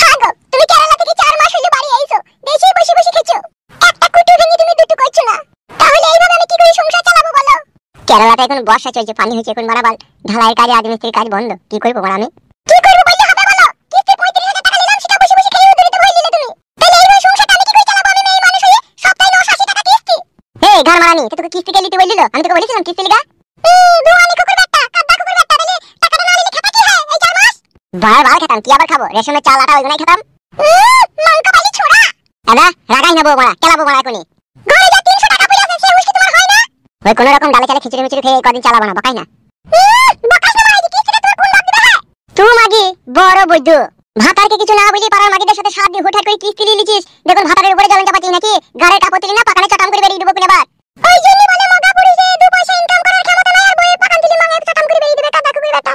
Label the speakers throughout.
Speaker 1: হ্যাঁ গো, তুমি কেরালা থেকে 4 মাস হলো বাড়ি আইছো, দেশে বসে বসে খেছো, একটা কুটু ভেঙে তুমি দুটো করছো না। তাহলে এইভাবে আমি কি করে সংসার চালাবো বলো? কেরালাতে এখন বর্ষা চলছে, পানি হচ্ছে, এখন মারাবাল ঢালাইয়ের কাজে রাজমিস্ত্রির কাজ বন্ধ, কি করবো বল আমি? কি করবো বললে হবে বলো? কিস্তি 35,000 টাকা নিলাম, সেটা বসে বসে খেয়ে উদরিত হয়ে গেলে তুমি। তাহলে এইভাবে সংসারটা আমি কি করে চালাবো? আমি মেয়ে মানুষ হয়ে সপ্তাহে 980 টাকা কিস্তি। এই ঘর মারানি, তোকে কিস্তি কে নিতে বললিলো? আমি তোকে বলেছিলাম কিস্তি লিগা? দুয়ানি কুকুর বাট্টা, কাদ্দা কুকুর বাট্টা, তাহলে টাকাটা না নিলে খেতা কি হয় এই 4 মাস? বারবার খেতাম, কি আবার খাবো? রেশনের চাল আটা ওইগুলাই খেতাম। মাংকা বালি ছোড়া। আদা রাগাই না বউ মারা, কেলাবো মারা এখনি। ঘরে যা 300 টাকা পড়ে আছে, সে মুশকি তোমার হয় না? ওই কোন রকম ডালে চালে খিচুড়ি মিচুড়ি খেয়ে কদিন চালাবো না, বাকাই না। বাকাস না মারাই, কিস্তিটা তোমার কোন লাভ দিবে? তুই মাগি বড় বৈদ্য, ভাতারকে কিছু না বলি পাড়ার মাগিদের সাথে সাথ দিয়ে হুটহাট করে কিস্তি নিয়ে লিছিস। দেখুন ভাতারের উপরে জ্বলন চাপাচ্ছিস নাকি? গাড়ির কাপড় তুলি না পাকানে চটাম করে বেরিয়ে দেবো কিনা বার। ওই জন্যই বলে মগা পুরুষে 2 পয়সা ইনকাম করার ক্ষমতা নাই, আর বইয়ের পাকান তুলি মাঙে চটাম করে বেরিয়ে দেবে কাদা কুকুর বেটা।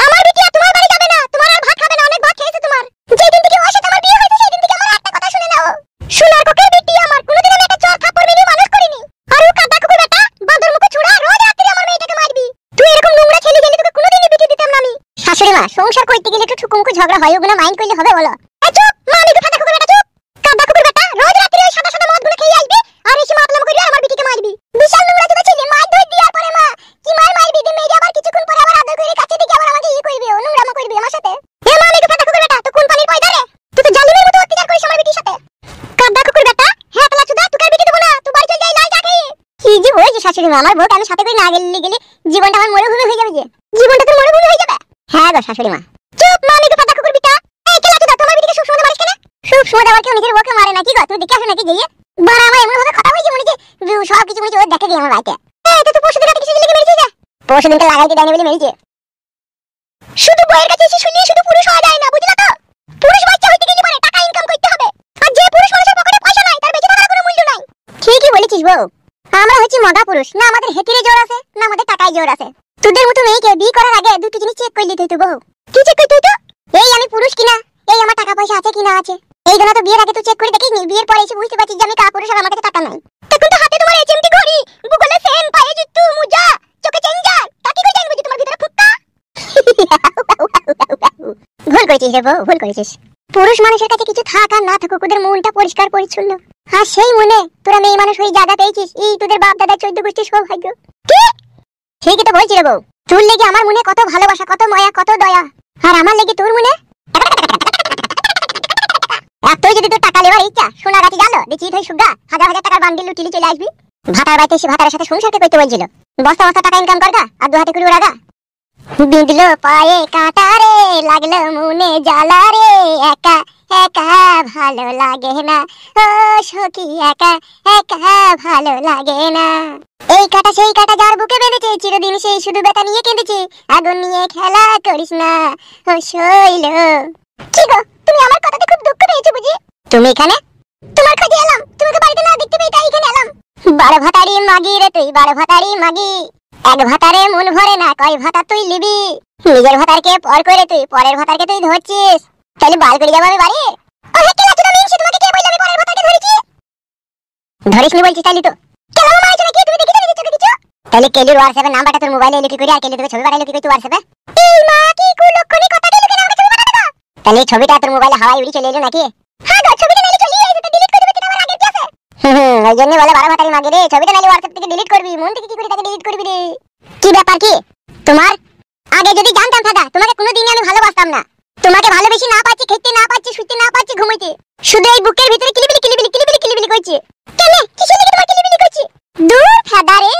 Speaker 1: আমার বিটিয়া তোমার বাড়ি যাবে না, তোমার আর ভাত খাবে না, অনেক ভাত খেয়েছে তোমার। যেদিন থেকে ওর সাথে আমার বিয়ে হয়েছে সেদিন থেকে আমার একটা কথা শুনে নাও। সোনার কোকের বিটি আমার, কোনোদিন আমি একটা চর থাপ্পড় মেরে মানুষ করিনি। আর ও কাদা কুকুর বেটা, বাঁদর মুখ ছুড়া, রোজ রাতে আমার মেয়েটাকে মারবি। তুই এরকম নোংরা ছেলে গেলি, তোকে কোনোদিনই বিটি দিতাম না আমি। শাশুড়ি মা, সংসার করতে গেলে একটু ঠুকুমুকু ঝগড়া হয়, ওগুলো মাইন্ড করলে হবে বলো? এই চুপ মা, আমি তো কাদা কুকুর বেটা, চুপ। কাদা কুকুর বেটা রোজ রাতে ওই সাদা সাদা মদগুলো খেয়ে আসবে আর এসে মাতলাম করবি আর আমার বিটিকে মারবি। বিশাল নোংরা চোদা ছেলে, মার ধর দিয়ার পরে মা কি মারবি দি মেরে, আবার কিছুক্ষণ পরে আবার আদর করে কাছে দিকে আবার আমাকে করবি, ও নোংরামো করবি আমার সাথে। এ মা, আমি তো কাদা কুকুর বেটা, তো কোন পানির পয়দা রে? তুই তো জালিমের মতো অত্যাচার করিস আমার বিটির সাথে। কাদা কুকুর বেটা, হ্যাঁ কালা চোদা, তোকে বিটি দেব না, তুই বাড়ি চল যাই লাল চা খেয়ে। কি যে হয়েছে শাশুড়ি মা, আমার বউকে আমি সাথে করে না গেলে জীবনটা আমার মরুভূমি হয়ে যাবে। যে জীবনটা তো মরুভূমি হয়ে যাবে। হ্যাঁ গো শাশুড়ি মা। চুপ মা, আমি তো কাদা কুকুর বিটা। এই কেলা চোদা, তোমার বিটিকে সব সময় মারিস কেন? সব সময় আবার কেউ নিজের বউকে মারে না কি গো? তুই দেখে আসো নাকি গিয়ে? বাড়া আমার এমন ভাবে কথা হইছে মনে যে সব কিছু মনে ও দেখে গিয়ে আমার রাইতে। এই তো পরশুদিন রাতে কিছু লেগে মেরেছিস যা। পরশুদিনকে লাগাইতে দেয়নি বলে মেরেছে। শুধু বউয়ের কাছে এসে শুনলে শুধু পুরুষ হওয়া যায় না, বুঝলা তো? পুরুষ বাচ্চা হইতে গেলে পরে টাকা ইনকাম করতে হবে। আর যে পুরুষ মানুষের পকেটে পয়সা নাই, তার বেঁচে থাকার কোনো মূল্য নাই। ঠিকই বলেছিস বউ, আমরা হচ্ছি মগা পুরুষ, না আমাদের হেতিরে জোর আছে না আমাদের টাকায় জোর আছে। তোদের মতো মেয়েকে বিয়ে করার আগে দুটো জিনিস চেক করে নিতে হইতো বউ। কি চেক করতে হইতো? এই আমি পুরুষ কিনা, এই আমার টাকা পয়সা আছে কিনা আছে। এই জন্য তো বিয়ের আগে তুই চেক করে দেখিসনি, বিয়ের পরে এসে বুঝতে পারছিস যে আমি কাপুরুষ আর আমার কাছে টাকা নাই। তখন তো হাতে তোমার এইচএমটি ঘড়ি, বুগলে সেন, পায়ে জুতো, মোজা, চোখে চেঞ্জার, তাকে কই জানবো যে তোমার ভিতরে ফুটকা। ভুল করেছিস রে বউ, ভুল করেছিস। পুরুষ মানুষের কাছে কিছু থাক আর না থাকুক, ওদের মনটা পরিষ্কার পরিচ্ছন্ন। আর সেই মনে তোরা মেয়ে মানুষ হয়ে জায়গা পেয়েছিস, এই তোদের বাপ দাদা 14 গোষ্ঠীর সৌভাগ্য। কি? ঠিকই তো বলছি রে বউ, তোর লেগে আমার মনে কত ভালোবাসা, কত মায়া, কত দয়া, আর আমার লেগে তোর মনে তুই যদি তোর টাকা লেবার ইচ্ছা সোনা গাছি জানো দেখি তুই সুগা 1000 টাকার বান্ডিল লুটিলি চলে আসবি। ভাতার বাড়িতে এসে ভাতারের সাথে সংসার করতে বলছিল, বস্তা বস্তা টাকা ইনকাম করগা আর 2 হাতে করে উড়াগা। বিঁধলো পায়ে কাঁটা রে, লাগলো মনে জ্বালা রে, একা একা ভালো লাগে না, ও সখী একা একা ভালো লাগে না। এই কাটা সেই কাটা যার বুকে বেঁধেছে, চিরদিন সেই শুধু ব্যথা নিয়ে কেঁদেছে, আগুন নিয়ে খেলা করিস না ও শৈল। কি গো, তুমি আমার কথাতে খুব দুঃখ পেয়েছো বুঝি? তুমি এখানে? তোমার খোঁজে এলাম, তোমাকে বাড়িতে না দেখতে পেয়ে তাই এখানে এলাম। বারো ভাতারি মাগি রে তুই, বারো ভাতারি মাগি, এক ভাতারে মন ভরে না, কয় ভাতা তুই লিবি? নিজের ভাতারকে পর করে তুই পরের ভাতারকে তুই ধরছিস, তাহলে বাল করে যাবো আমি বাড়ি। ও হে কেলা চোদা মিনছি, তোমাকে কে বলল আমি পরের ভাতারকে ধরেছি? ধরিসনি বলছিস তাইলি তো কেলা মারাইছ নাকি? তুমি দেখি চোখে কিছু? তাহলে কেলির হোয়াটসঅ্যাপে নাম্বারটা তোর মোবাইলে লিখে করে আর কেলি তোকে ছবি পাঠাইলো কি কই তুই হোয়াটসঅ্যাপে? এই মা কি কুলক্ষণী কথা দিলু কেন আমাকে ছবি পাঠাতে গো? তাহলে ছবিটা তোর মোবাইলে হাওয়ায় উড়ি চলে এলো নাকি? হ্যাঁ গো, ছবিটা নাইলে চলে আইছে, তো ডিলিট করে দিবি কিনা আমার আগের কি আছে? ওই জন্য বলে বারো ভাতারি মাগি রে, ছবিটা নাইলে হোয়াটসঅ্যাপ থেকে ডিলিট করবি, মন থেকে কি করে তাকে ডিলিট করবি রে? কি ব্যাপার কি তোমার? আগে যদি জানতাম দাদা তোমাকে কোনোদিন আমি ভালোবাসতাম না। তোমাকে ভালোবেসে না পাচ্ছি, খেতে না পাচ্ছি, শুতে না পাচ্ছি, ঘুমাইতে শুধু এই বুকের ভিতরে কিলিবিলি কিলিবিলি কিলিবিলি কিলিবিলি করছে। কেন কিসের লাগি তোমার কিলিবিলি করছে? দূর ফাদা রে,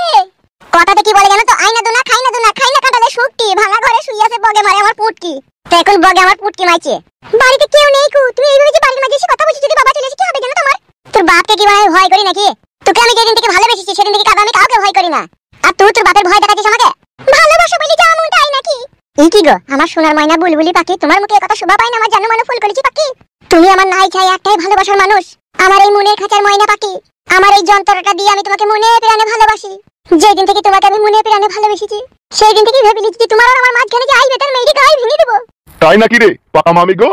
Speaker 1: কথাতে কি বলে জানো তো? আইনা দোনা খাই না দোনা, খাই না কাটালে শুকটি, ভাঙা ঘরে শুই আছে বগে মারে আমার পুটকি। তো এখন বগে আমার পুটকি মাইছে, বাড়িতে কেউ নেই কু, তুমি এইভাবে যে বাড়ির মাঝে এসে কথা বলছিস, যদি বাবা চলে আসে কি হবে জানো তোমার? তোর বাপকে কি আমি ভয় করি নাকি? তোকে আমি যেদিন থেকে ভালোবেসেছি সেদিন থেকে আমি কাউকে ভয় করি না, আর তুই তোর বাপের ভয় দেখাচ্ছিস আমাকে? ভালোবাসা বলি যা মনটাই নাকি? এই কি গো আমার সোনার ময়না বুলবুলি পাখি, তোমার মুখে কথা শোভা পায় না আমার জানো মানে ফুল করেছি পাখি। তুমি আমার নাই চাই একটাই ভালোবাসার মানুষ, আমার এই মনের খাঁচার ময়না পাখি, আমার এই যন্ত্রটা দিয়ে আমি তোমাকে মনে প্রাণে ভালোবাসি। যেদিন থেকে তোমাকে আমি মনে প্রাণে ভালোবেসেছি সেই দিন থেকে ভেবে নিয়েছি তোমার আর আমার মাঝখানে যে আইবে তার মেয়েকে গায়ে ভেঙে দেবো।
Speaker 2: তাই নাকি রে পাকা মামি গো?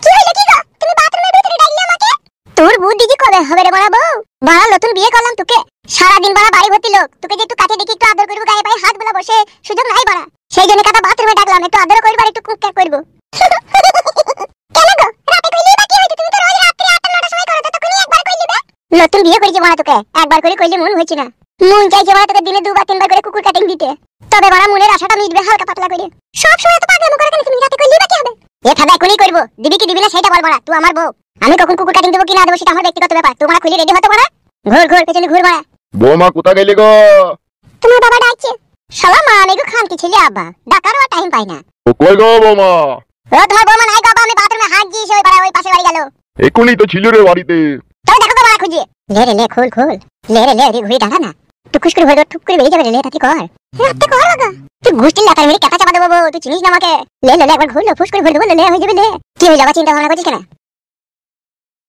Speaker 1: কি হইলো কি গো? তুমি বাথরুমের ভিতরে ডাকলে আমাকে? তোর বুদ্ধি কি কবে হবে হবে রে বড়া বউ, বড়া নতুন বিয়ে করলাম তোকে, সারাদিন বড়া বাড়ি ভর্তি লোক, তোকে যে একটু কাছে দেখি একটু আদর করবো, গায়ে পায়ে হাত বুলা বসে সুযোগ নাই বড়া, সেই জন্য কথা বাথরুমে ডাকলাম, একটু আদর করবো আর একটু কুক করবো। কেন গো রাতে কইলি বা কি হইতো, তুমি তো রোজ রাত্রি 8-9টার সময় করো, তো তখনই একবার কইলি বে। নতুন বিয়ে করেছি বড়া, তোকে একবার করে কইলে মন হইছে না, মন চাইছে বড়া তোকে দিনে 2-3 বার করে কুকুর কাটিং দিতে, তবে বড়া মনের আশাটা মিটবে হালকা পাতলা করে। সব সময় তো পাগলামো করে কেন তুমি, রাতে কইলি বা কি হবে? এ ফাদা এখনই করবো, দিবি কি দিবি না সেটা বল বড়া, তুই আমার বউ, আমি কখন কুকুর কাটিং দেবো কি না দেবো সেটা আমার ব্যক্তিগত ব্যাপার, তোমার খুলে রেডি হতে বড়া, ঘুর ঘুর পেছনে ঘুর বড়া।
Speaker 2: বৌমা কোথা গেলি গো?
Speaker 1: তোমার বাবা ডাকছে, শালা মা আমি গো খান কি ছেলে আব্বা, ডাকারও আর টাইম পাই না।
Speaker 2: ও কই গো বৌমা?
Speaker 1: ও তোমার বৌমা নাই গো আব্বা, আমি বাথরুমে হাত দিয়েছি, ওই পাড়া ওই পাশে বাড়ি গেল।
Speaker 2: এখনই তো ছিল রে বাড়িতে।
Speaker 1: তবে দেখো তো বড়া খুঁজে, লে রে লে খোল খোল, লে রে লে ঘুরে দাঁড়া না, টুকুস করে ভরে টুক করে বেরিয়ে যাবে, লে তাতে কর রাতে কর বাবা, তুই গুষ্টির লাতার মেরে কাটা চাপা দেবো, তুই চিনিস না আমাকে, লে লে একবার ঘুরলো ফুস করে ভরে দেবো, লে হয়ে যাবে লে। কি হয়ে যাবে চিন্তা ভাবনা করছিস কেন?